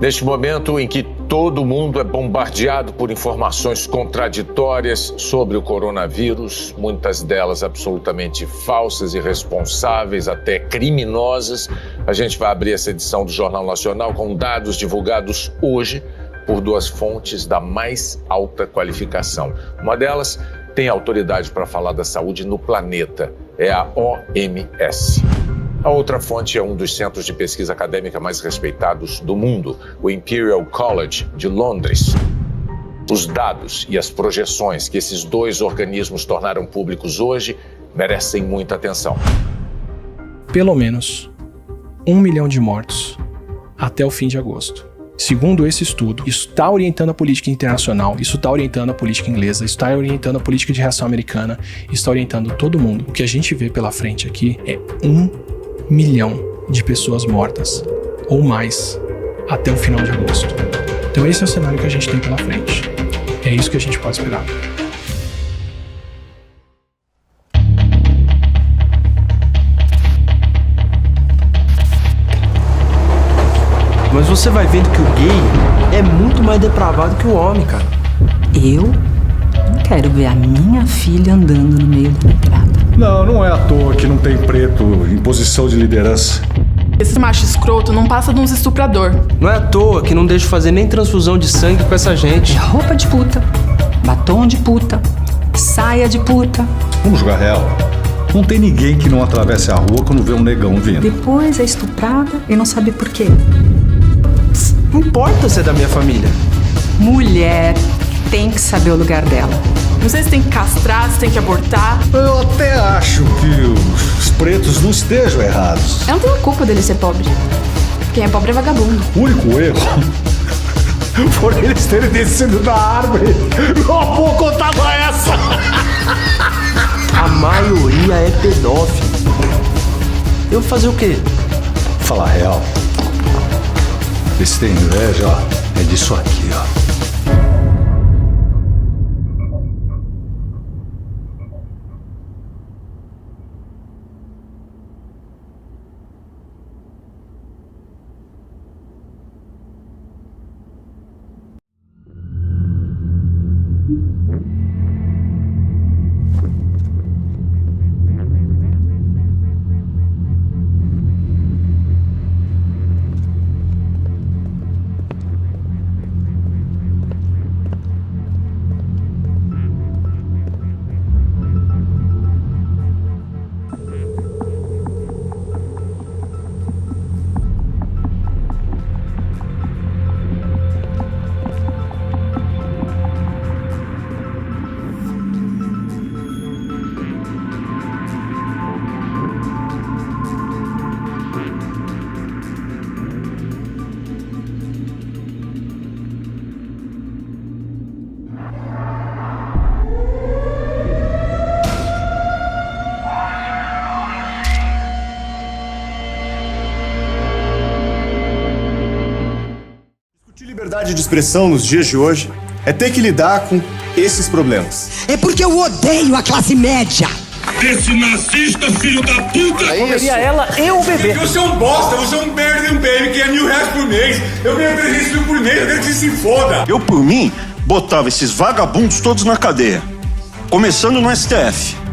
Neste momento em que todo mundo é bombardeado por informações contraditórias sobre o coronavírus, muitas delas absolutamente falsas, irresponsáveis, até criminosas, a gente vai abrir essa edição do Jornal Nacional com dados divulgados hoje por duas fontes da mais alta qualificação. Uma delas tem autoridade para falar da saúde no planeta, é a OMS. A outra fonte é um dos centros de pesquisa acadêmica mais respeitados do mundo, o Imperial College de Londres. Os dados e as projeções que esses dois organismos tornaram públicos hoje merecem muita atenção. Pelo menos 1 milhão de mortos até o fim de agosto. Segundo esse estudo, isso está orientando a política internacional, isso está orientando a política inglesa, isso está orientando a política de reação americana, isso está orientando todo mundo. O que a gente vê pela frente aqui é 1 milhão de pessoas mortas ou mais até o final de agosto. Então esse é o cenário que a gente tem pela frente. É isso que a gente pode esperar. Mas você vai vendo que o gay é muito mais depravado que o homem, cara. Eu não quero ver a minha filha andando no meio da estrada. Não é à toa que não tem preto em posição de liderança. Esse macho escroto não passa de uns estuprador. Não é à toa que não deixa fazer nem transfusão de sangue com essa gente. Roupa de puta, batom de puta, saia de puta. Vamos jogar real. Não tem ninguém que não atravesse a rua quando vê um negão vindo. Depois é estuprada e não sabe por quê. Não importa se é da minha família. Mulher tem que saber o lugar dela. Não sei se tem que castrar, se tem que abortar. Eu até acho que os pretos não estejam errados. Eu não tenho culpa dele ser pobre. Quem é pobre é vagabundo. O único erro foi eles terem descido da árvore. Não vou contar essa. A maioria é pedófilo. Eu vou fazer o quê? Falar real. Esse tem inveja, ó, é disso aqui, ó. Liberdade de expressão nos dias de hoje é ter que lidar com esses problemas. É porque eu odeio a classe média. Esse nazista, filho da puta! Comeria ela e o bebê. Você é um bosta, você é um merda e um baby que é R$1.000 por mês. Eu ganho 300 mil por mês, eu quero que você se foda. Eu, por mim, botava esses vagabundos todos na cadeia. Começando no STF.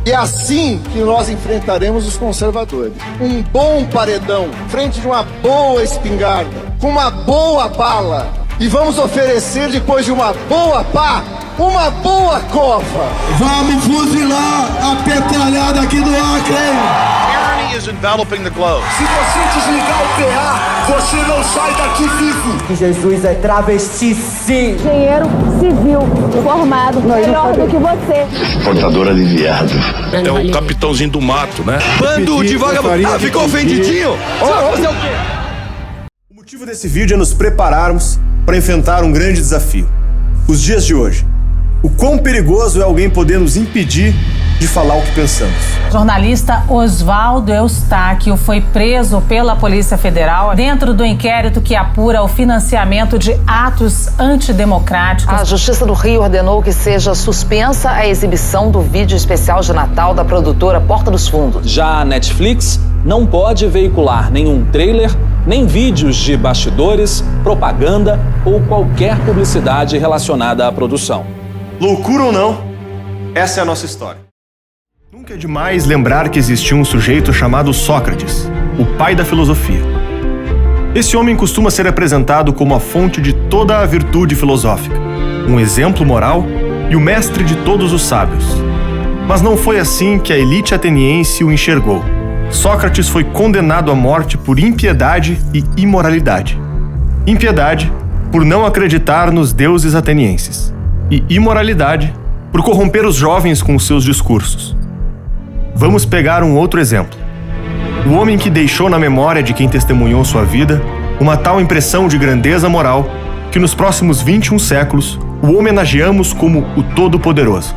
E é assim que nós enfrentaremos os conservadores. Um bom paredão, frente de uma boa espingarda, com uma boa bala. E vamos oferecer, depois de uma boa pá, uma boa cova. Vamos fuzilar a petralhada aqui do Acre. Tyranny is enveloping the globe. Se você desligar o PA, você não sai daqui vivo. Que Jesus é travesti, sim. Engenheiro civil, formado, melhor do que você. Portador aliviado. É o capitãozinho do mato, né? Bando de vagabundo. Ah, ficou ofendidinho? Ó, fazer o quê? O motivo desse vídeo é nos prepararmos para enfrentar um grande desafio. Os dias de hoje. O quão perigoso é alguém poder nos impedir de falar o que pensamos. O jornalista Oswaldo Eustáquio foi preso pela Polícia Federal dentro do inquérito que apura o financiamento de atos antidemocráticos. A Justiça do Rio ordenou que seja suspensa a exibição do vídeo especial de Natal da produtora Porta dos Fundos. Já a Netflix não pode veicular nenhum trailer nem vídeos de bastidores, propaganda ou qualquer publicidade relacionada à produção. Loucura ou não, essa é a nossa história. Nunca é demais lembrar que existia um sujeito chamado Sócrates, o pai da filosofia. Esse homem costuma ser apresentado como a fonte de toda a virtude filosófica, um exemplo moral e o mestre de todos os sábios. Mas não foi assim que a elite ateniense o enxergou. Sócrates foi condenado à morte por impiedade e imoralidade. Impiedade, por não acreditar nos deuses atenienses. E imoralidade, por corromper os jovens com seus discursos. Vamos pegar um outro exemplo. O homem que deixou na memória de quem testemunhou sua vida uma tal impressão de grandeza moral que nos próximos 21 séculos o homenageamos como o Todo-Poderoso.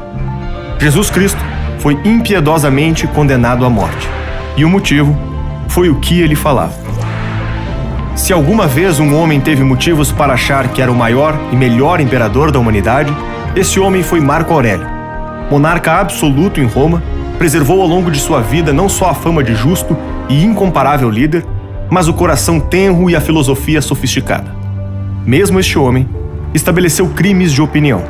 Jesus Cristo foi impiedosamente condenado à morte. E o motivo foi o que ele falava. Se alguma vez um homem teve motivos para achar que era o maior e melhor imperador da humanidade, esse homem foi Marco Aurélio. Monarca absoluto em Roma, preservou ao longo de sua vida não só a fama de justo e incomparável líder, mas o coração tenro e a filosofia sofisticada. Mesmo este homem estabeleceu crimes de opinião.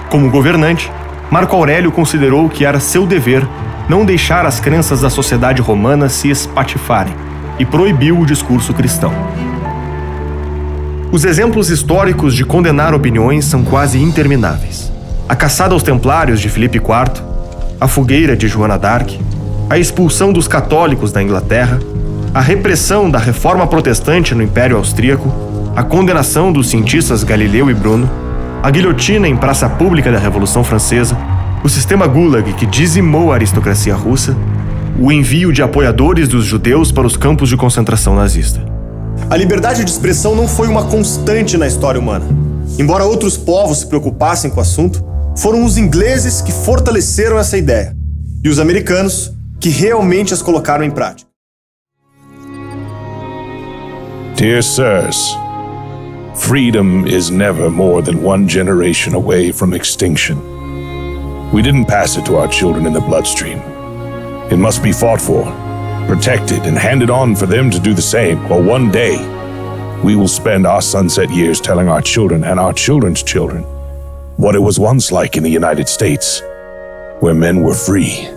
Como governante, Marco Aurélio considerou que era seu dever não deixar as crenças da sociedade romana se espatifarem e proibiu o discurso cristão. Os exemplos históricos de condenar opiniões são quase intermináveis. A caçada aos templários de Filipe IV, a fogueira de Joana d'Arc, a expulsão dos católicos da Inglaterra, a repressão da reforma protestante no Império Austríaco, a condenação dos cientistas Galileu e Bruno, a guilhotina em praça pública da Revolução Francesa, o sistema Gulag que dizimou a aristocracia russa, o envio de apoiadores dos judeus para os campos de concentração nazista. A liberdade de expressão não foi uma constante na história humana. Embora outros povos se preocupassem com o assunto, foram os ingleses que fortaleceram essa ideia e os americanos que realmente as colocaram em prática. Dear sirs, freedom is never more than one generation away from extinction. We didn't pass it to our children in the bloodstream. It must be fought for, protected, and handed on for them to do the same, or one day we will spend our sunset years telling our children and our children's children what it was once like in the United States, where men were free.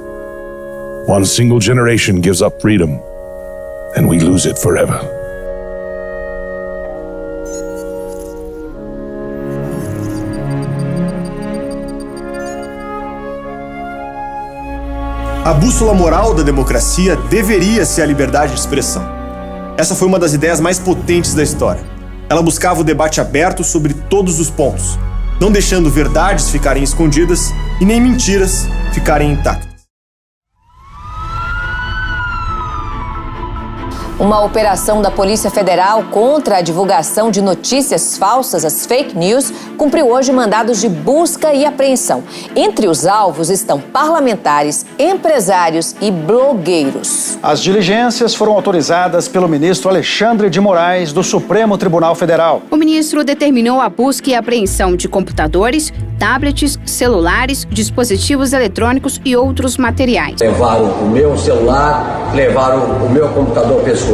One single generation gives up freedom, and we lose it forever. A bússola moral da democracia deveria ser a liberdade de expressão. Essa foi uma das ideias mais potentes da história. Ela buscava o debate aberto sobre todos os pontos, não deixando verdades ficarem escondidas e nem mentiras ficarem intactas. Uma operação da Polícia Federal contra a divulgação de notícias falsas, as fake news, cumpriu hoje mandados de busca e apreensão. Entre os alvos estão parlamentares, empresários e blogueiros. As diligências foram autorizadas pelo ministro Alexandre de Moraes, do Supremo Tribunal Federal. O ministro determinou a busca e apreensão de computadores, tablets, celulares, dispositivos eletrônicos e outros materiais. Levaram o meu celular, levaram o meu computador pessoal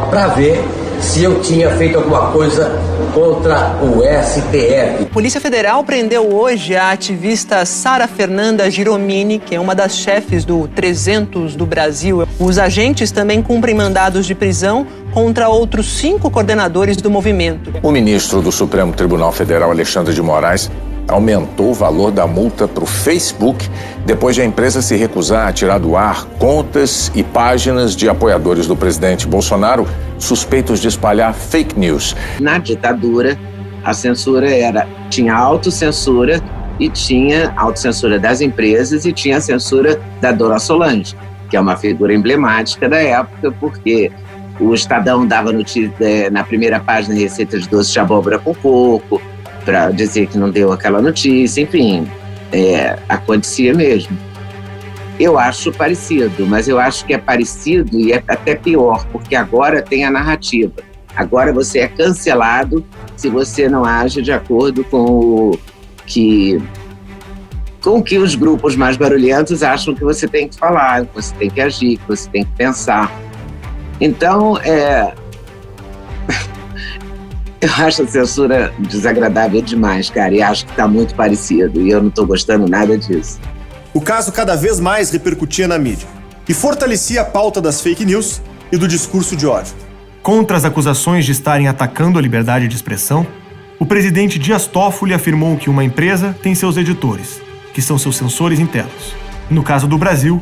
para ver se eu tinha feito alguma coisa contra o STF. A Polícia Federal prendeu hoje a ativista Sara Fernanda Giromini, que é uma das chefes do 300 do Brasil. Os agentes também cumprem mandados de prisão contra outros 5 coordenadores do movimento. O ministro do Supremo Tribunal Federal, Alexandre de Moraes, aumentou o valor da multa para o Facebook depois de a empresa se recusar a tirar do ar contas e páginas de apoiadores do presidente Bolsonaro suspeitos de espalhar fake news. Na ditadura, a censura tinha autocensura e tinha autocensura das empresas e tinha a censura da Dona Solange, que é uma figura emblemática da época, porque o Estadão dava notícia na primeira página receita de doce de abóbora com coco, para dizer que não deu aquela notícia, enfim, acontecia mesmo. Eu acho parecido, mas eu acho que é parecido e é até pior, porque agora tem a narrativa. Agora você é cancelado se você não age de acordo com o que os grupos mais barulhentos acham que você tem que falar, que você tem que agir, que você tem que pensar. Então, Eu acho a censura desagradável demais, cara, e acho que está muito parecido, e eu não estou gostando nada disso. O caso cada vez mais repercutia na mídia e fortalecia a pauta das fake news e do discurso de ódio. Contra as acusações de estarem atacando a liberdade de expressão, o presidente Dias Toffoli afirmou que uma empresa tem seus editores, que são seus censores internos. No caso do Brasil,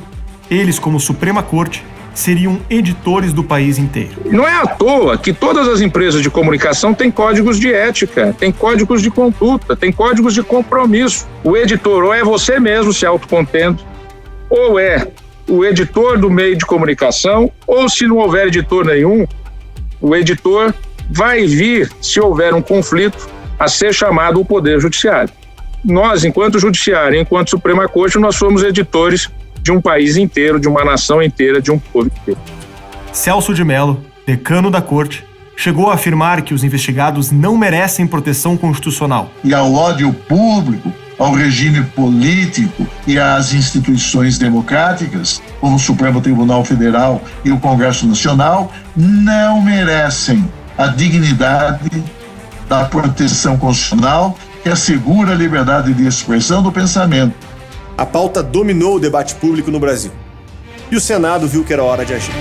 eles, como Suprema Corte, seriam editores do país inteiro. Não é à toa que todas as empresas de comunicação têm códigos de ética, têm códigos de conduta, têm códigos de compromisso. O editor ou é você mesmo se autocontendo, ou é o editor do meio de comunicação, ou se não houver editor nenhum, o editor vai vir, se houver um conflito, a ser chamado o Poder Judiciário. Nós, enquanto Judiciário, enquanto Suprema Corte, nós somos editores de um país inteiro, de uma nação inteira, de um povo inteiro. Celso de Mello, decano da Corte, chegou a afirmar que os investigados não merecem proteção constitucional. E ao ódio público, ao regime político e às instituições democráticas, como o Supremo Tribunal Federal e o Congresso Nacional, não merecem a dignidade da proteção constitucional que assegura a liberdade de expressão do pensamento. A pauta dominou o debate público no Brasil. E o Senado viu que era hora de agir.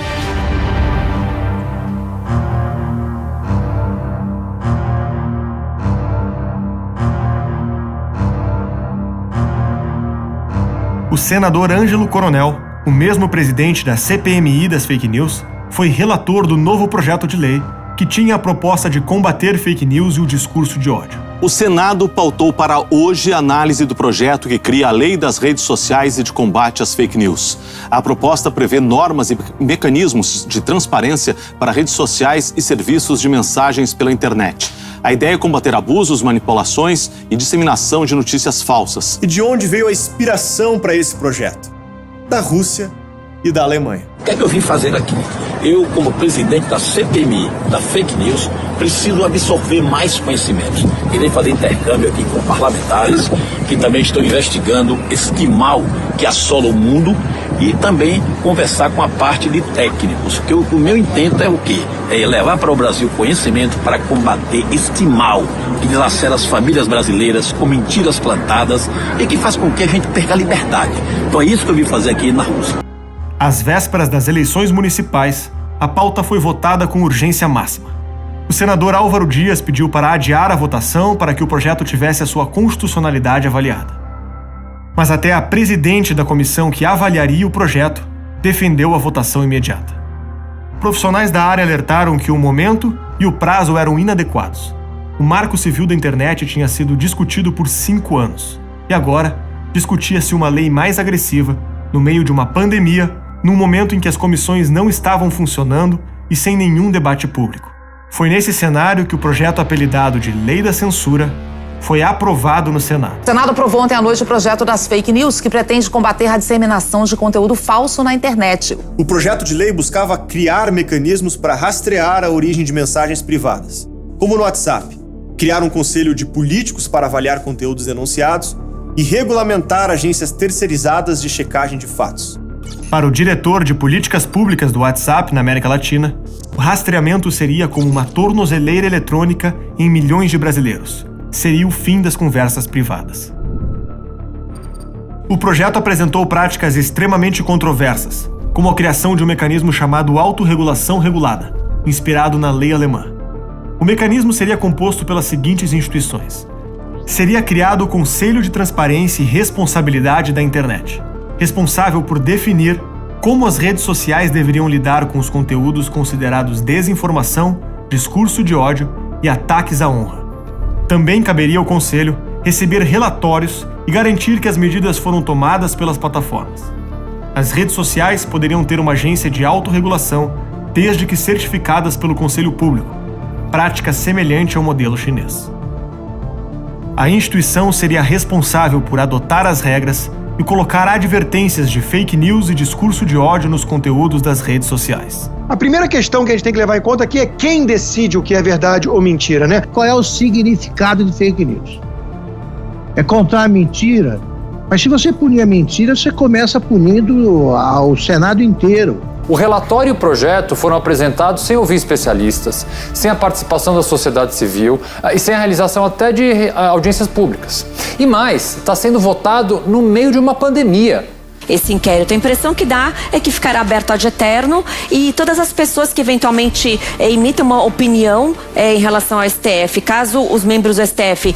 O senador Ângelo Coronel, o mesmo presidente da CPMI das fake news, foi relator do novo projeto de lei que tinha a proposta de combater fake news e o discurso de ódio. O Senado pautou para hoje a análise do projeto que cria a Lei das Redes Sociais e de Combate às Fake News. A proposta prevê normas e mecanismos de transparência para redes sociais e serviços de mensagens pela internet. A ideia é combater abusos, manipulações e disseminação de notícias falsas. E de onde veio a inspiração para esse projeto? Da Rússia e da Alemanha. O que é que eu vim fazer aqui? Eu, como presidente da CPMI, da Fake News, preciso absorver mais conhecimentos. Irei fazer intercâmbio aqui com parlamentares que também estão investigando este mal que assola o mundo e também conversar com a parte de técnicos. Porque o meu intento é o quê? É levar para o Brasil conhecimento para combater este mal que dilacera as famílias brasileiras com mentiras plantadas e que faz com que a gente perca a liberdade. Então é isso que eu vim fazer aqui na Rússia. Às vésperas das eleições municipais, a pauta foi votada com urgência máxima. O senador Álvaro Dias pediu para adiar a votação para que o projeto tivesse a sua constitucionalidade avaliada. Mas até a presidente da comissão que avaliaria o projeto defendeu a votação imediata. Profissionais da área alertaram que o momento e o prazo eram inadequados. O Marco Civil da Internet tinha sido discutido por 5 anos. E agora, discutia-se uma lei mais agressiva, no meio de uma pandemia, num momento em que as comissões não estavam funcionando e sem nenhum debate público. Foi nesse cenário que o projeto apelidado de Lei da Censura foi aprovado no Senado. O Senado aprovou ontem à noite o projeto das fake news, que pretende combater a disseminação de conteúdo falso na internet. O projeto de lei buscava criar mecanismos para rastrear a origem de mensagens privadas, como no WhatsApp, criar um conselho de políticos para avaliar conteúdos denunciados e regulamentar agências terceirizadas de checagem de fatos. Para o diretor de políticas públicas do WhatsApp na América Latina, o rastreamento seria como uma tornozeleira eletrônica em milhões de brasileiros. Seria o fim das conversas privadas. O projeto apresentou práticas extremamente controversas, como a criação de um mecanismo chamado autorregulação regulada, inspirado na lei alemã. O mecanismo seria composto pelas seguintes instituições. Seria criado o Conselho de Transparência e Responsabilidade da Internet, responsável por definir como as redes sociais deveriam lidar com os conteúdos considerados desinformação, discurso de ódio e ataques à honra. Também caberia ao Conselho receber relatórios e garantir que as medidas foram tomadas pelas plataformas. As redes sociais poderiam ter uma agência de autorregulação, desde que certificadas pelo Conselho Público, prática semelhante ao modelo chinês. A instituição seria responsável por adotar as regras e colocar advertências de fake news e discurso de ódio nos conteúdos das redes sociais. A primeira questão que a gente tem que levar em conta aqui é quem decide o que é verdade ou mentira, né? Qual é o significado de fake news? É contar a mentira, mas se você punir a mentira, você começa punindo ao Senado inteiro. O relatório e o projeto foram apresentados sem ouvir especialistas, sem a participação da sociedade civil e sem a realização até de audiências públicas. E mais, está sendo votado no meio de uma pandemia. Esse inquérito, a impressão que dá é que ficará aberto ad eterno e todas as pessoas que eventualmente emitem uma opinião em relação ao STF, caso os membros do STF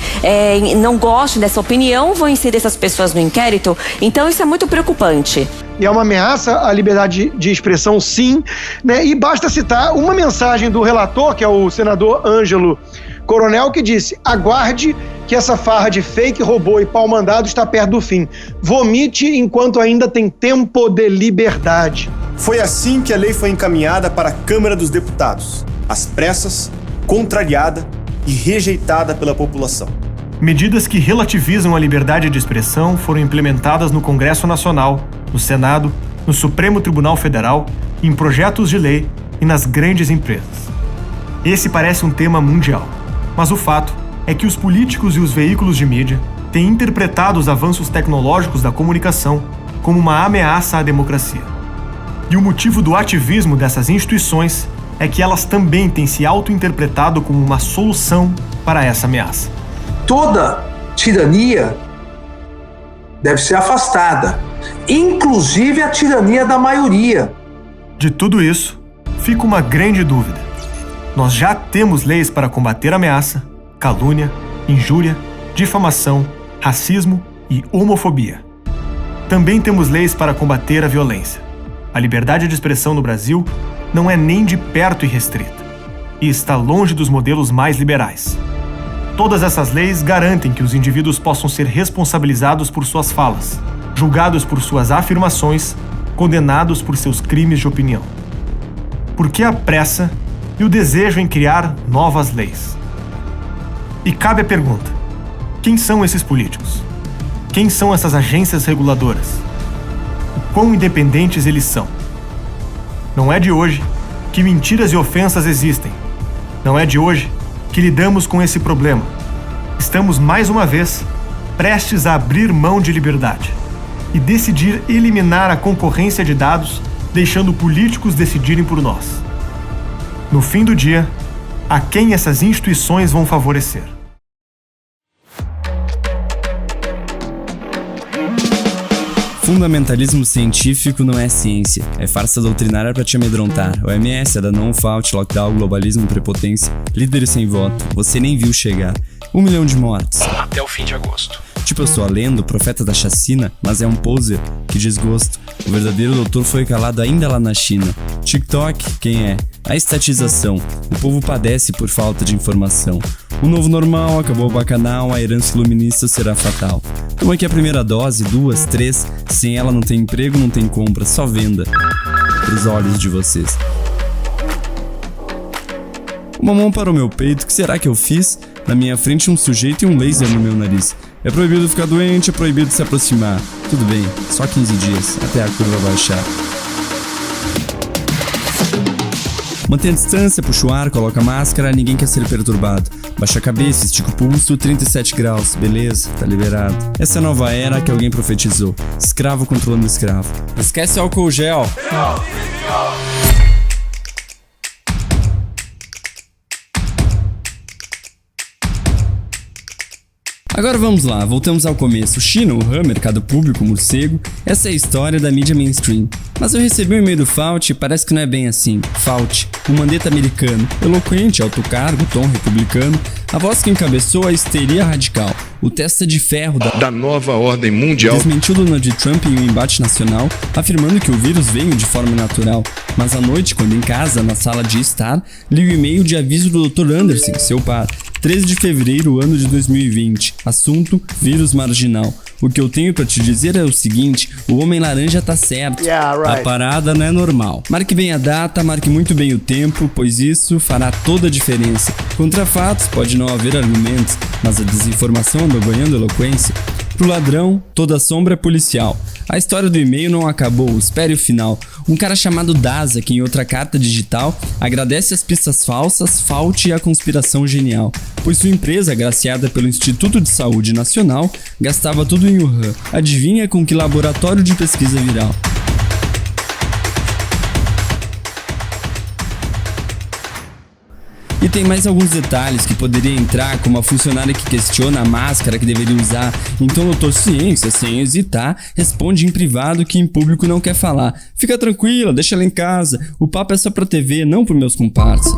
não gostem dessa opinião, vão inserir essas pessoas no inquérito. Então isso é muito preocupante. E é uma ameaça à liberdade de expressão, sim, né? E basta citar uma mensagem do relator, que é o senador Ângelo Coronel, que disse: aguarde que essa farra de fake, robô e pau-mandado está perto do fim. Vomite enquanto ainda tem tempo de liberdade. Foi assim que a lei foi encaminhada para a Câmara dos Deputados, às pressas, contrariada e rejeitada pela população. Medidas que relativizam a liberdade de expressão foram implementadas no Congresso Nacional, no Senado, no Supremo Tribunal Federal, em projetos de lei e nas grandes empresas. Esse parece um tema mundial, mas o fato é que os políticos e os veículos de mídia têm interpretado os avanços tecnológicos da comunicação como uma ameaça à democracia. E o motivo do ativismo dessas instituições é que elas também têm se auto-interpretado como uma solução para essa ameaça. Toda tirania deve ser afastada, inclusive a tirania da maioria. De tudo isso, fica uma grande dúvida. Nós já temos leis para combater ameaça, calúnia, injúria, difamação, racismo e homofobia. Também temos leis para combater a violência. A liberdade de expressão no Brasil não é nem de perto irrestrita e está longe dos modelos mais liberais. Todas essas leis garantem que os indivíduos possam ser responsabilizados por suas falas, julgados por suas afirmações, condenados por seus crimes de opinião. Por que a pressa e o desejo em criar novas leis? E cabe a pergunta: quem são esses políticos? Quem são essas agências reguladoras? O quão independentes eles são? Não é de hoje que mentiras e ofensas existem. Não é de hoje que lidamos com esse problema. Estamos, mais uma vez, prestes a abrir mão de liberdade e decidir eliminar a concorrência de dados, deixando políticos decidirem por nós. No fim do dia, a quem essas instituições vão favorecer? Fundamentalismo científico não é ciência, é farsa doutrinária para te amedrontar. OMS, Adanon, Fauci, lockdown, globalismo, prepotência, líderes sem voto, você nem viu chegar. 1 milhão de mortes. Até o fim de agosto. Tipo, eu sou a lenda, o profeta da chacina, mas é um poser, que desgosto. O verdadeiro doutor foi calado ainda lá na China. TikTok, quem é? A estatização. O povo padece por falta de informação. O novo normal, acabou o bacanal, a herança iluminista será fatal. Toma aqui a primeira dose, 2, 3, sem ela não tem emprego, não tem compra, só venda. Pros olhos de vocês. Uma mão para o meu peito, o que será que eu fiz? Na minha frente um sujeito e um laser no meu nariz. É proibido ficar doente, é proibido se aproximar. Tudo bem, só 15 dias, até a curva baixar. Mantenha a distância, puxa o ar, coloca a máscara, ninguém quer ser perturbado. Baixa a cabeça, estica o pulso, 37 graus, beleza, tá liberado. Essa é a nova era que alguém profetizou. Escravo controlando escravo. Esquece o álcool gel. Agora vamos lá, voltamos ao começo. China, Wuhan, mercado público, morcego, essa é a história da mídia mainstream. Mas eu recebi um e-mail do Fauci e parece que não é bem assim. Fauci, um mandeta americano, eloquente, alto cargo, tom republicano, a voz que encabeçou a histeria radical, o testa de ferro da nova ordem mundial. Desmentiu Donald Trump em um embate nacional, afirmando que o vírus veio de forma natural. Mas à noite, quando em casa, na sala de estar, li o e-mail de aviso do Dr. Anderson, seu par. 13 de fevereiro, ano de 2020. Assunto: vírus marginal. O que eu tenho pra te dizer é o seguinte: o homem laranja tá certo. A parada não é normal. Marque bem a data, marque muito bem o tempo, pois isso fará toda a diferença. Contra fatos pode não haver argumentos, mas a desinformação anda ganhando eloquência. Pro ladrão, toda sombra é policial. A história do e-mail não acabou, espere o final. Um cara chamado Daza, que em outra carta digital agradece as pistas falsas, Fauci e a conspiração genial, pois sua empresa, agraciada pelo Instituto de Saúde Nacional, gastava tudo em Wuhan. Adivinha com que laboratório de pesquisa viral? E tem mais alguns detalhes que poderia entrar, como a funcionária que questiona a máscara que deveria usar. Então, doutor Ciência, sem hesitar, responde em privado que em público não quer falar. Fica tranquila, deixa ela em casa. O papo é só pra TV, não pros meus comparsas.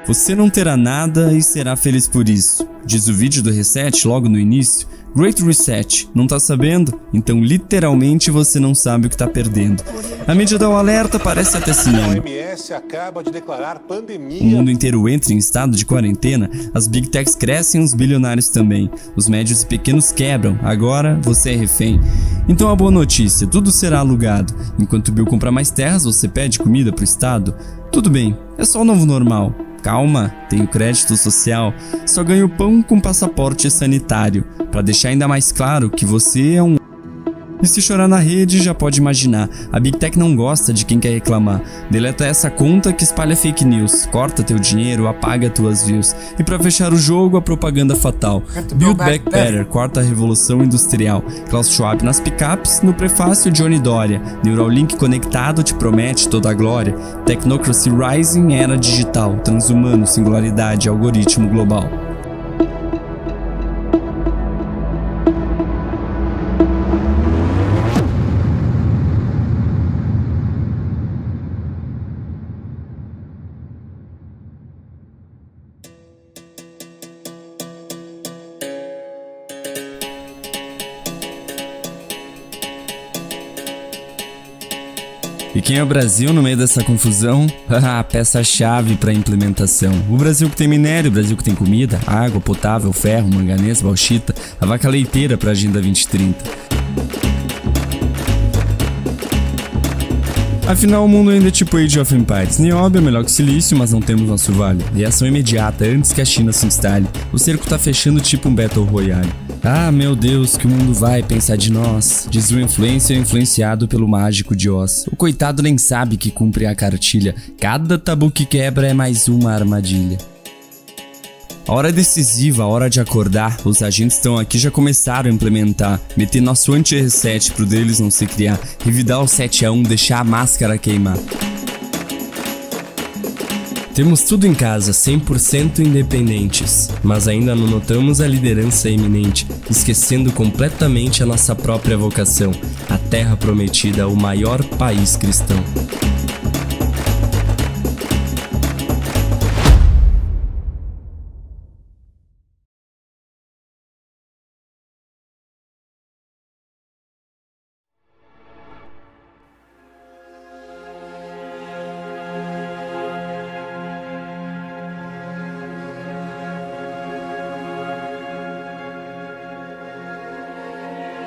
Você não terá nada e será feliz por isso. Diz o vídeo do Reset logo no início. Great Reset, não tá sabendo? Então literalmente você não sabe o que tá perdendo. A mídia dá um alerta, parece até cinema. O mundo inteiro entra em estado de quarentena, as big techs crescem, os bilionários também. Os médios e pequenos quebram, agora você é refém. Então a boa notícia, tudo será alugado. Enquanto o Bill compra mais terras, você pede comida pro estado. Tudo bem, é só o novo normal. Calma, tenho crédito social, só ganho pão com passaporte sanitário, para deixar ainda mais claro que você é um... E se chorar na rede, já pode imaginar, a Big Tech não gosta de quem quer reclamar. Deleta essa conta que espalha fake news, corta teu dinheiro, apaga tuas views. E pra fechar o jogo, a propaganda fatal. Build Back Better, quarta revolução industrial. Klaus Schwab nas picapes, no prefácio Johnny Doria. Neuralink conectado te promete toda a glória. Technocracy Rising, era digital. Transhumano, singularidade, algoritmo global. E quem é o Brasil no meio dessa confusão? A peça-chave para a implementação. O Brasil que tem minério, o Brasil que tem comida, água potável, ferro, manganês, bauxita, a vaca leiteira para a Agenda 2030. Afinal, o mundo ainda é tipo Age of Empires. Nióbio é melhor que silício, mas não temos nosso vale. Reação imediata, antes que a China se instale. O cerco tá fechando tipo um Battle Royale. Ah, meu Deus, que o mundo vai pensar de nós, diz o influencer influenciado pelo mágico de Oz. O coitado nem sabe que cumpre a cartilha. Cada tabu que quebra é mais uma armadilha. A hora decisiva, a hora de acordar, os agentes estão aqui, já começaram a implementar, meter nosso anti-reset pro deles não se criar, revidar o 7-1, deixar a máscara queimar. Temos tudo em casa, 100% independentes, mas ainda não notamos a liderança iminente, esquecendo completamente a nossa própria vocação, a terra prometida, o maior país cristão.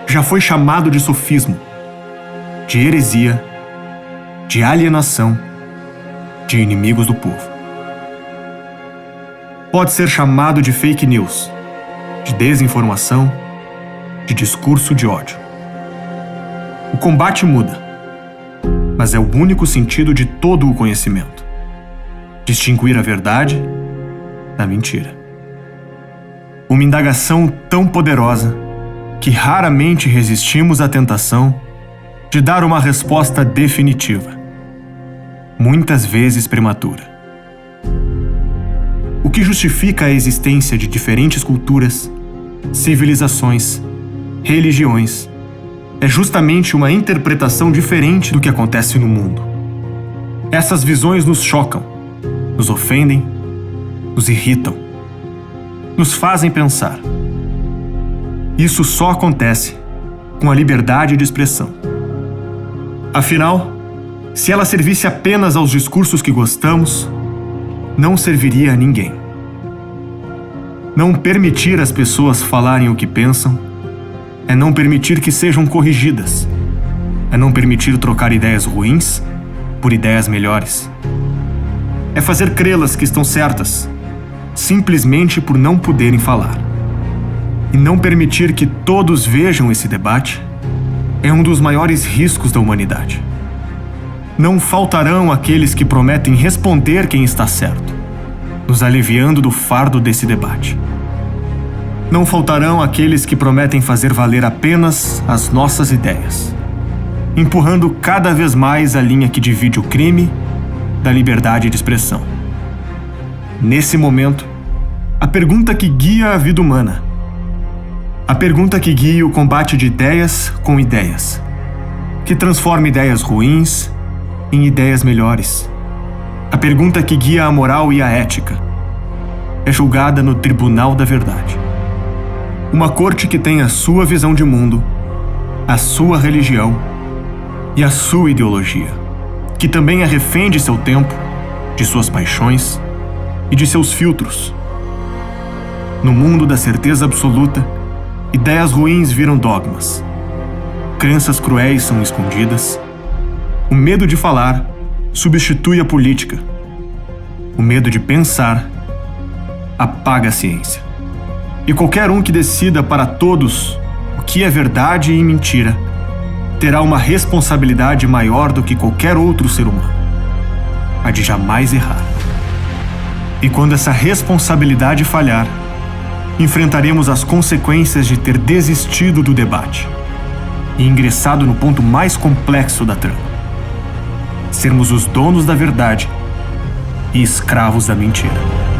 Já foi chamado de sofismo, de heresia, de alienação, de inimigos do povo. Pode ser chamado de fake news, de desinformação, de discurso de ódio. O combate muda, mas é o único sentido de todo o conhecimento: distinguir a verdade da mentira. Uma indagação tão poderosa que raramente resistimos à tentação de dar uma resposta definitiva, muitas vezes prematura. O que justifica a existência de diferentes culturas, civilizações, religiões, é justamente uma interpretação diferente do que acontece no mundo. Essas visões nos chocam, nos ofendem, nos irritam, nos fazem pensar. Isso só acontece com a liberdade de expressão. Afinal, se ela servisse apenas aos discursos que gostamos, não serviria a ninguém. Não permitir às pessoas falarem o que pensam é não permitir que sejam corrigidas, é não permitir trocar ideias ruins por ideias melhores. É fazer crê-las que estão certas, simplesmente por não poderem falar. E não permitir que todos vejam esse debate é um dos maiores riscos da humanidade. Não faltarão aqueles que prometem responder quem está certo, nos aliviando do fardo desse debate. Não faltarão aqueles que prometem fazer valer apenas as nossas ideias, empurrando cada vez mais a linha que divide o crime da liberdade de expressão. Nesse momento, a pergunta que guia a vida humana, a pergunta que guia o combate de ideias com ideias, que transforma ideias ruins em ideias melhores, a pergunta que guia a moral e a ética, é julgada no Tribunal da Verdade. Uma corte que tem a sua visão de mundo, a sua religião e a sua ideologia, que também é refém de seu tempo, de suas paixões e de seus filtros. No mundo da certeza absoluta, ideias ruins viram dogmas, crenças cruéis são escondidas, o medo de falar substitui a política, o medo de pensar apaga a ciência. E qualquer um que decida para todos o que é verdade e mentira terá uma responsabilidade maior do que qualquer outro ser humano, a de jamais errar. E quando essa responsabilidade falhar, enfrentaremos as consequências de ter desistido do debate e ingressado no ponto mais complexo da trama: sermos os donos da verdade e escravos da mentira.